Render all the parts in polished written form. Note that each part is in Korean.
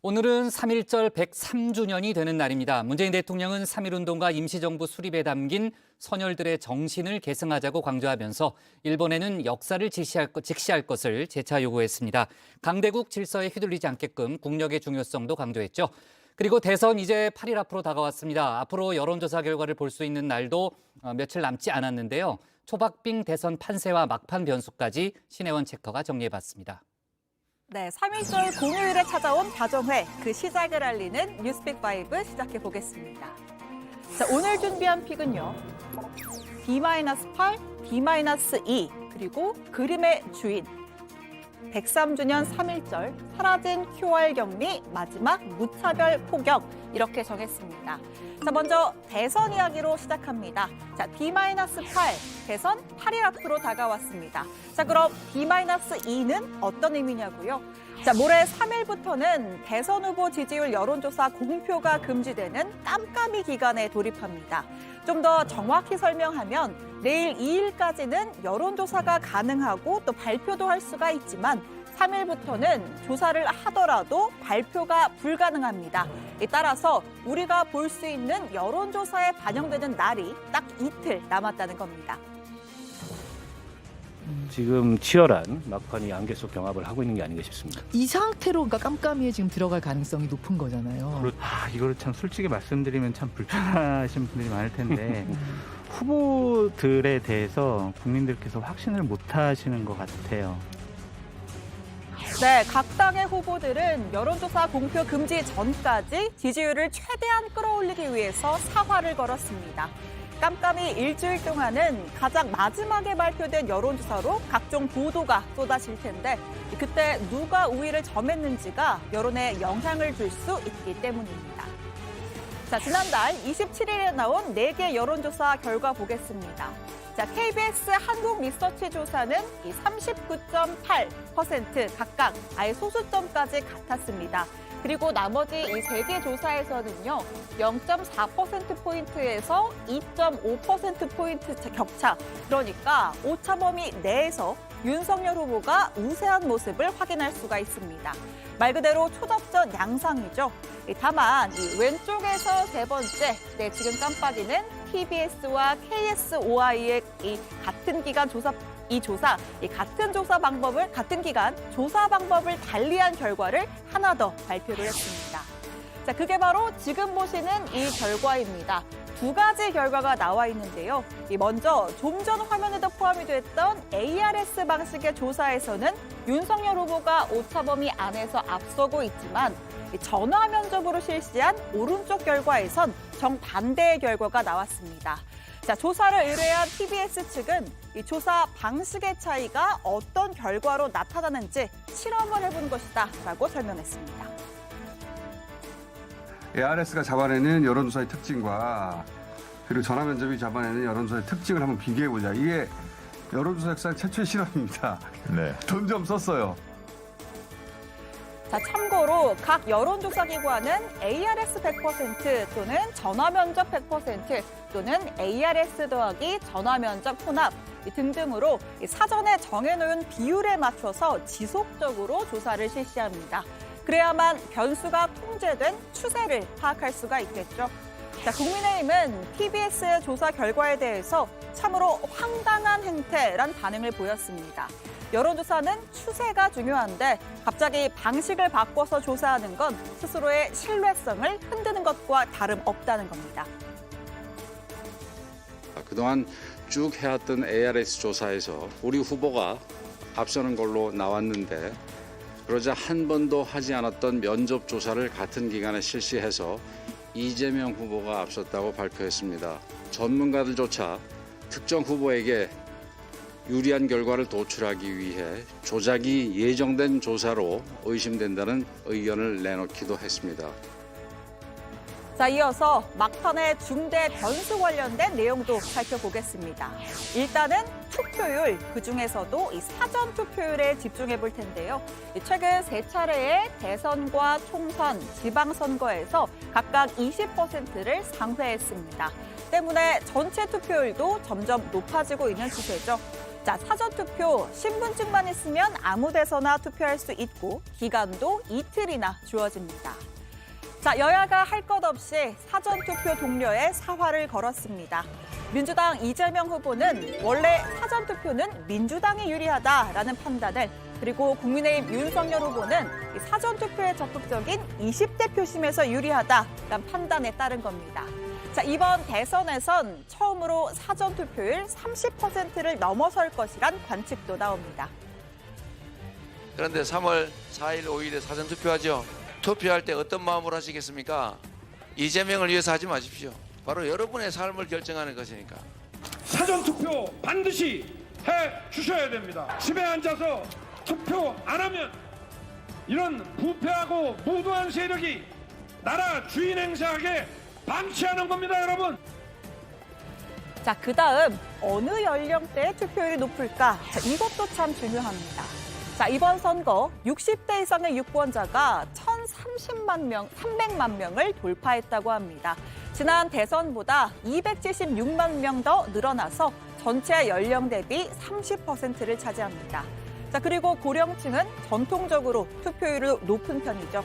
오늘은 3.1절 103주년이 되는 날입니다. 문재인 대통령은 3.1운동과 임시정부 수립에 담긴 선열들의 정신을 계승하자고 강조하면서 일본에는 역사를 직시할 것을 재차 요구했습니다. 강대국 질서에 휘둘리지 않게끔 국력의 중요성도 강조했죠. 그리고 대선 이제 8일 앞으로 다가왔습니다. 앞으로 여론조사 결과를 볼 수 있는 날도 며칠 남지 않았는데요. 초박빙 대선 판세와 막판 변수까지 신혜원 체커가 정리해봤습니다. 네, 3.1절 공휴일에 찾아온 다정회, 그 시작을 알리는 뉴스픽5 시작해보겠습니다. 자, 오늘 준비한 픽은요. D-8, D-2, 그리고 그림의 주인. 103주년 3.1절, 사라진 QR 격리, 마지막 무차별 포격, 이렇게 정했습니다. 자, 먼저 대선 이야기로 시작합니다. 자, D-8, 대선 8일 앞으로 다가왔습니다. 자, 그럼 D-2는 어떤 의미냐고요? 자, 모레 3일부터는 대선 후보 지지율 여론조사 공표가 금지되는 깜깜이 기간에 돌입합니다. 좀 더 정확히 설명하면 내일 2일까지는 여론조사가 가능하고 또 발표도 할 수가 있지만 3일부터는 조사를 하더라도 발표가 불가능합니다. 따라서 우리가 볼 수 있는 여론조사에 반영되는 날이 딱 이틀 남았다는 겁니다. 지금 치열한 막판이 안개 속 경합을 하고 있는 게 아닌가 싶습니다. 이 상태로 그러니까 깜깜이에 지금 들어갈 가능성이 높은 거잖아요. 이거를 참 솔직히 말씀드리면 참 불편하신 분들이 많을 텐데 후보들에 대해서 국민들께서 확신을 못 하시는 것 같아요. 네, 각 당의 후보들은 여론조사 공표 금지 전까지 지지율을 최대한 끌어올리기 위해서 사활을 걸었습니다. 깜깜이 일주일 동안은 가장 마지막에 발표된 여론조사로 각종 보도가 쏟아질 텐데 그때 누가 우위를 점했는지가 여론에 영향을 줄 수 있기 때문입니다. 자, 지난달 27일에 나온 4개 여론조사 결과 보겠습니다. 자, KBS 한국리서치 조사는 39.8% 각각 아예 소수점까지 같았습니다. 그리고 나머지 이 3개 조사에서는요, 0.4%포인트에서 2.5%포인트 격차, 그러니까 오차범위 내에서 윤석열 후보가 우세한 모습을 확인할 수가 있습니다. 말 그대로 초접전 양상이죠. 다만 이 왼쪽에서 세 번째, 지금 깜빡이는 TBS와 KSOI의 이 같은 기간 같은 기간 조사 방법을 달리한 결과를 하나 더 발표를 했습니다. 자, 그게 바로 지금 보시는 이 결과입니다. 2가지 결과가 나와 있는데요. 먼저 좀 전 화면에도 포함이 됐던 ARS 방식의 조사에서는 윤석열 후보가 오차범위 안에서 앞서고 있지만 전화 면접으로 실시한 오른쪽 결과에선 정반대의 결과가 나왔습니다. 자, 조사를 의뢰한 TBS 측은 이 조사 방식의 차이가 어떤 결과로 나타나는지 실험을 해본 것이다라고 설명했습니다. ARS가 잡아내는 여론조사의 특징과 그리고 전화면접이 잡아내는 여론조사의 특징을 한번 비교해보자. 이게 여론조사 역사 최초의 실험입니다. 네. 돈 좀 썼어요. 자, 참고로 각 여론조사 기관은 ARS 100% 또는 전화면접 100% 또는 ARS 더하기 전화면접 혼합 등등으로 사전에 정해놓은 비율에 맞춰서 지속적으로 조사를 실시합니다. 그래야만 변수가 통제된 추세를 파악할 수가 있겠죠. 자, 국민의힘은 TBS의 조사 결과에 대해서 참으로 황당한 행태란 반응을 보였습니다. 여론조사는 추세가 중요한데 갑자기 방식을 바꿔서 조사하는 건 스스로의 신뢰성을 흔드는 것과 다름없다는 겁니다. 그동안 쭉 해왔던 ARS 조사에서 우리 후보가 앞서는 걸로 나왔는데 그러자 한 번도 하지 않았던 면접 조사를 같은 기간에 실시해서 이재명 후보가 앞섰다고 발표했습니다. 전문가들조차 특정 후보에게 유리한 결과를 도출하기 위해 조작이 예정된 조사로 의심된다는 의견을 내놓기도 했습니다. 자, 이어서 막판의 중대 변수 관련된 내용도 살펴보겠습니다. 일단은 투표율, 그중에서도 이 사전 투표율에 집중해 볼 텐데요. 최근 3차례의 대선과 총선, 지방선거에서 각각 20%를 상회했습니다. 때문에 전체 투표율도 점점 높아지고 있는 추세죠. 자, 사전투표 신분증만 있으면 아무 데서나 투표할 수 있고 기간도 이틀이나 주어집니다. 자, 여야가 할 것 없이 사전투표 동료에 사활을 걸었습니다. 민주당 이재명 후보는 원래 사전투표는 민주당이 유리하다라는 판단을, 그리고 국민의힘 윤석열 후보는 사전투표에 적극적인 20대 표심에서 유리하다라는 판단에 따른 겁니다. 자, 이번 대선에선 처음으로 사전투표율 30%를 넘어설 것이란 관측도 나옵니다. 그런데 3월 4일, 5일에 사전투표하죠. 투표할 때 어떤 마음으로 하시겠습니까? 이재명을 위해서 하지 마십시오. 바로 여러분의 삶을 결정하는 것이니까. 사전투표 반드시 해 주셔야 됩니다. 집에 앉아서 투표 안 하면 이런 부패하고 무도한 세력이 나라 주인 행사하게 방치하는 겁니다, 여러분. 자, 그다음 어느 연령대의 투표율이 높을까? 자, 이것도 참 중요합니다. 자, 이번 선거 60대 이상의 유권자가 300만 명을 돌파했다고 합니다. 지난 대선보다 276만 명 더 늘어나서 전체 연령 대비 30%를 차지합니다. 자, 그리고 고령층은 전통적으로 투표율이 높은 편이죠.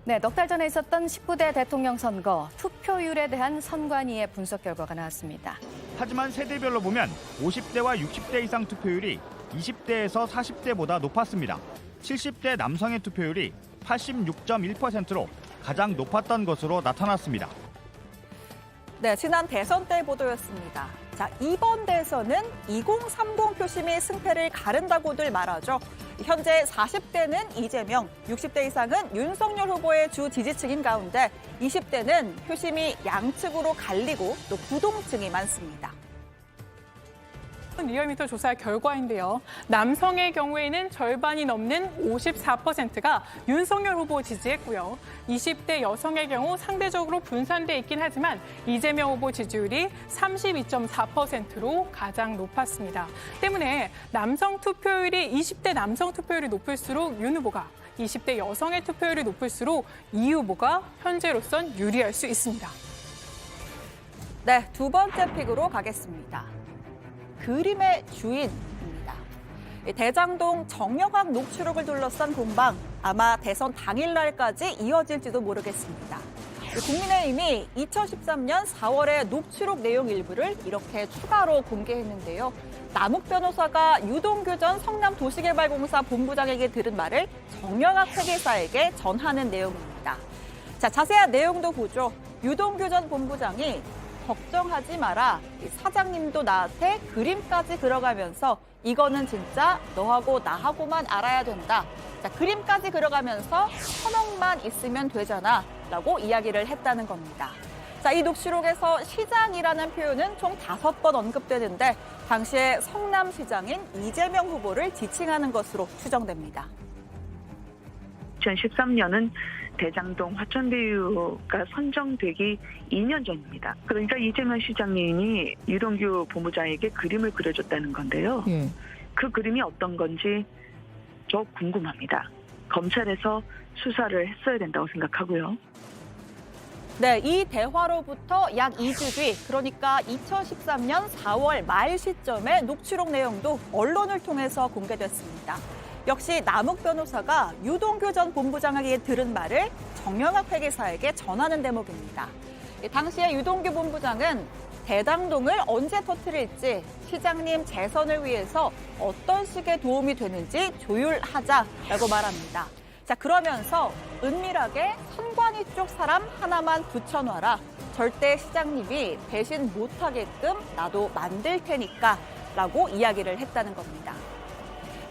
네, 넉 달 전에 있었던 19대 대통령 선거 투표율에 대한 선관위의 분석 결과가 나왔습니다. 하지만 세대별로 보면 50대와 60대 이상 투표율이 20대에서 40대보다 높았습니다. 70대 남성의 투표율이 86.1%로 가장 높았던 것으로 나타났습니다. 네, 지난 대선 때 보도였습니다. 자, 이번 대선은 2030 표심이 승패를 가른다고들 말하죠. 현재 40대는 이재명, 60대 이상은 윤석열 후보의 주 지지층인 가운데 20대는 표심이 양측으로 갈리고 또 부동층이 많습니다. 리얼미터 조사 결과인데요. 남성의 경우에는 절반이 넘는 54%가 윤석열 후보 지지했고요. 20대 여성의 경우 상대적으로 분산돼 있긴 하지만 이재명 후보 지지율이 32.4%로 가장 높았습니다. 때문에 남성 투표율이 20대 남성 투표율이 높을수록 윤 후보가, 20대 여성의 투표율이 높을수록 이 후보가 현재로선 유리할 수 있습니다. 네, 두 번째 픽으로 가겠습니다. 그림의 주인입니다. 대장동 정영학 녹취록을 둘러싼 공방, 아마 대선 당일날까지 이어질지도 모르겠습니다. 국민의힘이 2013년 4월에 녹취록 내용 일부를 이렇게 추가로 공개했는데요. 남욱 변호사가 유동규 전 성남도시개발공사 본부장에게 들은 말을 정영학 회계사에게 전하는 내용입니다. 자, 자세한 내용도 보죠. 유동규 전 본부장이 걱정하지 마라. 사장님도 나한테 그림까지 그려가면서 이거는 진짜 너하고 나하고만 알아야 된다. 자, 그림까지 그려가면서 1,000억만 있으면 되잖아. 라고 이야기를 했다는 겁니다. 자, 이 녹취록에서 시장이라는 표현은 총 5번 언급되는데 당시에 성남시장인 이재명 후보를 지칭하는 것으로 추정됩니다. 2013년은 대장동 화천대유가 선정되기 2년 전입니다. 그러니까 이재명 시장님이 유동규 본부장에게 그림을 그려줬다는 건데요. 예. 그 그림이 어떤 건지 저 궁금합니다. 검찰에서 수사를 했어야 된다고 생각하고요. 네, 이 대화로부터 약 2주 뒤, 그러니까 2013년 4월 말 시점에 녹취록 내용도 언론을 통해서 공개됐습니다. 역시 남욱 변호사가 유동규 전 본부장에게 들은 말을 정영학 회계사에게 전하는 대목입니다. 당시에 유동규 본부장은 대장동을 언제 터뜨릴지 시장님 재선을 위해서 어떤 식의 도움이 되는지 조율하자라고 말합니다. 자, 그러면서 은밀하게 선관위 쪽 사람 하나만 붙여놔라. 절대 시장님이 배신 못하게끔 나도 만들 테니까 라고 이야기를 했다는 겁니다.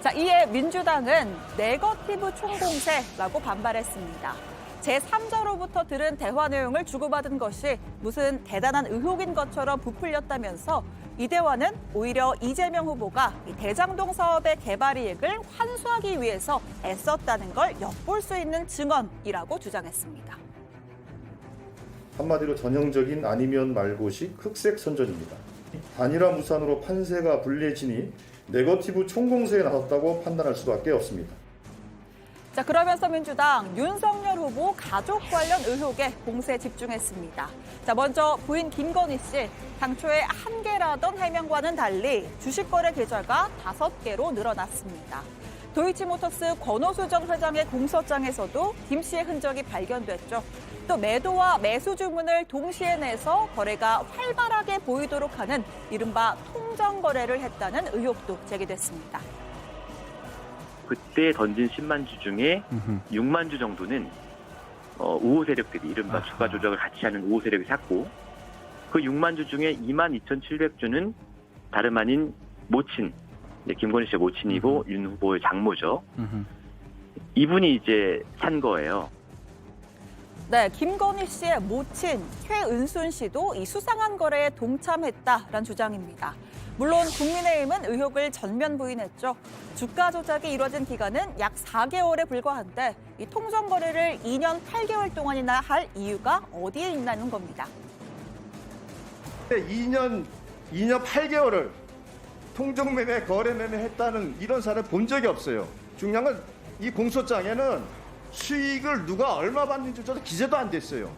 자, 이에 민주당은 네거티브 총공세라고 반발했습니다. 제3자로부터 들은 대화 내용을 주고받은 것이 무슨 대단한 의혹인 것처럼 부풀렸다면서 이 대화는 오히려 이재명 후보가 대장동 사업의 개발 이익을 환수하기 위해서 애썼다는 걸 엿볼 수 있는 증언이라고 주장했습니다. 한마디로 전형적인 아니면 말고식 흑색 선전입니다. 단일화 무산으로 판세가 불리해지니 네거티브 총공세에 나섰다고 판단할 수밖에 없습니다. 자, 그러면서 민주당 윤석열 후보 가족 관련 의혹에 공세에 집중했습니다. 자, 먼저 부인 김건희 씨. 당초에 1개라던 해명과는 달리 주식 거래 계좌가 5개로 늘어났습니다. 도이치모터스 권오수 전 회장의 공소장에서도 김 씨의 흔적이 발견됐죠. 또 매도와 매수 주문을 동시에 내서 거래가 활발하게 보이도록 하는 이른바 통정 거래를 했다는 의혹도 제기됐습니다. 그때 던진 10만 주 중에 6만 주 정도는 우호 세력들이 이른바 주가 조작을 같이 하는 우호 세력이 샀고, 그 6만 주 중에 22,700주는 다름 아닌 모친, 김건희 씨의 모친이고 윤 후보의 장모죠. 이분이 이제 산 거예요. 네, 김건희 씨의 모친 최은순 씨도 이 수상한 거래에 동참했다라는 주장입니다. 물론 국민의힘은 의혹을 전면 부인했죠. 주가 조작이 이뤄진 기간은 약 4개월에 불과한데 이 통정 거래를 2년 8개월 동안이나 할 이유가 어디에 있나는 겁니다. 2년 8개월을 통정매매, 거래매매 했다는 이런 사례 본 적이 없어요. 중요한 건 이 공소장에는 수익을 누가 얼마 받는지조차 기재도 안 됐어요.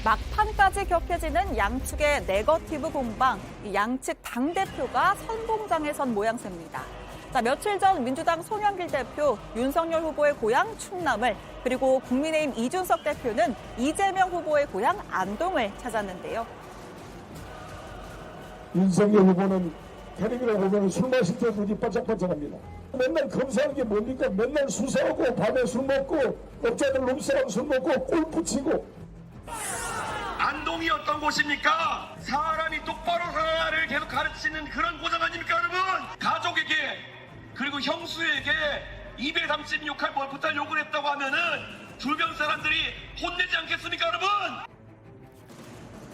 막판까지 격해지는 양측의 네거티브 공방, 양측 당대표가 선봉장에 선 모양새입니다. 자, 며칠 전 민주당 송영길 대표, 윤석열 후보의 고향 충남을, 그리고 국민의힘 이준석 대표는 이재명 후보의 고향 안동을 찾았는데요. 윤석열 후보는 텔레비전 보면 술 마실 때 눈이 반짝반짝합니다. 맨날 검사하는 게 뭡니까? 맨날 수사하고 밤에 술 먹고 업자들 룸싸움 술 먹고 골프 치고. 안동이 어떤 곳입니까? 사람이 똑바로 살아를 계속 가르치는 그런 고장 아닙니까, 여러분? 가족에게 그리고 형수에게 236할 벌부터 욕을 했다고 하면은 주변 사람들이 혼내지 않겠습니까, 여러분?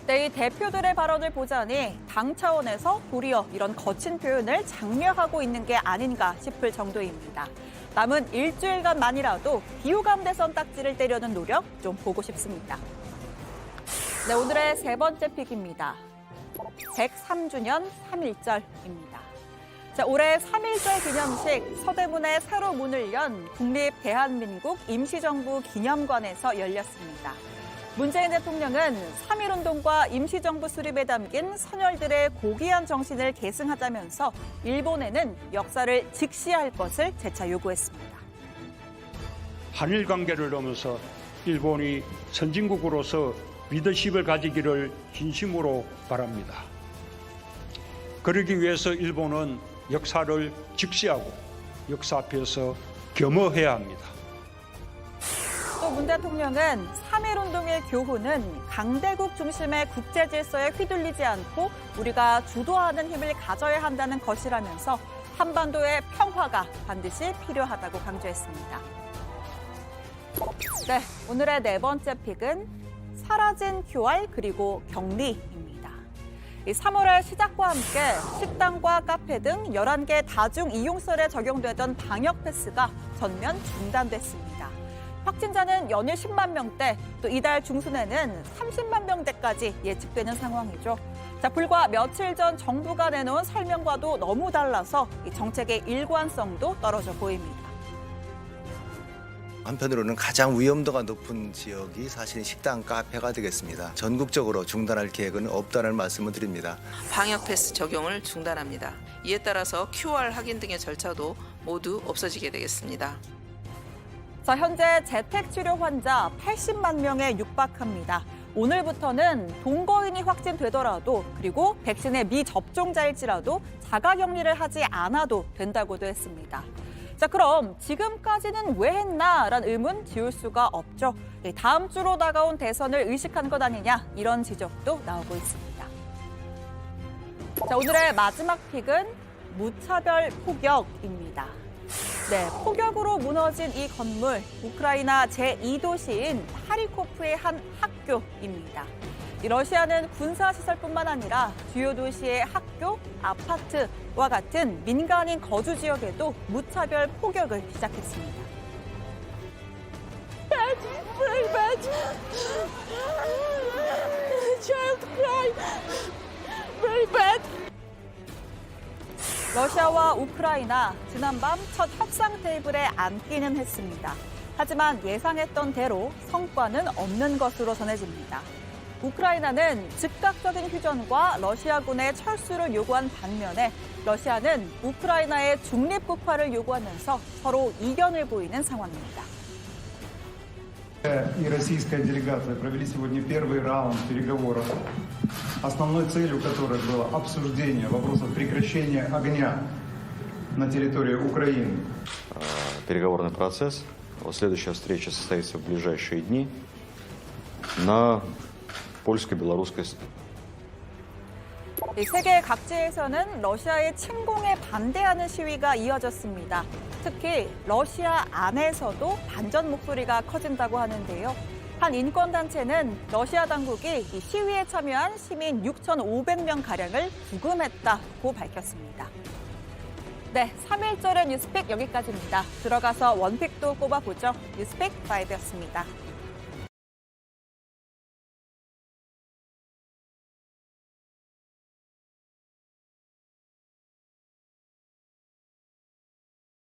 네, 이 대표들의 발언을 보자니 당 차원에서 도리어 이런 거친 표현을 장려하고 있는 게 아닌가 싶을 정도입니다. 남은 일주일간만이라도 비호감 대선 딱지를 떼려는 노력 좀 보고 싶습니다. 네, 오늘의 세 번째 픽입니다. 103주년 3.1절입니다. 자, 올해 3.1절 기념식 서대문에 새로 문을 연 국립대한민국 임시정부 기념관에서 열렸습니다. 문재인 대통령은 3.1운동과 임시정부 수립에 담긴 선열들의 고귀한 정신을 계승하자면서 일본에는 역사를 직시할 것을 재차 요구했습니다. 한일 관계를 넘어서 일본이 선진국으로서 리더십을 가지기를 진심으로 바랍니다. 그러기 위해서 일본은 역사를 직시하고 역사 앞에서 겸허해야 합니다. 또 문 대통령은 3.1운동의 교훈은 강대국 중심의 국제 질서에 휘둘리지 않고 우리가 주도하는 힘을 가져야 한다는 것이라면서 한반도의 평화가 반드시 필요하다고 강조했습니다. 네, 오늘의 네 번째 픽은 사라진 QR 그리고 격리입니다. 3월의 시작과 함께 식당과 카페 등 11개 다중 이용시설에 적용되던 방역 패스가 전면 중단됐습니다. 확진자는 연일 10만 명대, 또 이달 중순에는 30만 명대까지 예측되는 상황이죠. 자, 불과 며칠 전 정부가 내놓은 설명과도 너무 달라서 이 정책의 일관성도 떨어져 보입니다. 한편으로는 가장 위험도가 높은 지역이 사실 식당, 카페가 되겠습니다. 전국적으로 중단할 계획은 없다는 말씀을 드립니다. 방역 패스 적용을 중단합니다. 이에 따라서 QR 확인 등의 절차도 모두 없어지게 되겠습니다. 자, 현재 재택치료 환자 80만 명에 육박합니다. 오늘부터는 동거인이 확진되더라도 그리고 백신의 미접종자일지라도 자가격리를 하지 않아도 된다고도 했습니다. 자, 그럼 지금까지는 왜 했나라는 의문 지울 수가 없죠. 다음 주로 다가온 대선을 의식한 것 아니냐 이런 지적도 나오고 있습니다. 자, 오늘의 마지막 픽은 무차별 포격입니다. 네, 포격으로 무너진 이 건물, 우크라이나 제2도시인 하리코프의 한 학교입니다. 러시아는 군사시설뿐만 아니라 주요 도시의 학교, 아파트와 같은 민간인 거주 지역에도 무차별 포격을 시작했습니다. Very bad. Child cry. Very bad. 러시아와 우크라이나 지난밤 첫 협상 테이블에 앉기는 했습니다. 하지만 예상했던 대로 성과는 없는 것으로 전해집니다. 우크라이나는 즉각적인 휴전과 러시아군의 철수를 요구한 반면에 러시아는 우크라이나의 중립국화를 요구하면서 서로 이견을 보이는 상황입니다. И российская делегация провели сегодня первый раунд переговоров, основной целью которых было обсуждение вопросов прекращения огня на территории Украины. Переговорный процесс. Следующая встреча состоится в ближайшие дни на польско-белорусской стороне. 세계 각지에서는 러시아의 침공에 반대하는 시위가 이어졌습니다. 특히 러시아 안에서도 반전 목소리가 커진다고 하는데요. 한 인권단체는 러시아 당국이 이 시위에 참여한 시민 6,500명가량을 구금했다고 밝혔습니다. 네, 3.1절의 뉴스픽 여기까지입니다. 들어가서 원픽도 꼽아보죠. 뉴스픽 5였습니다.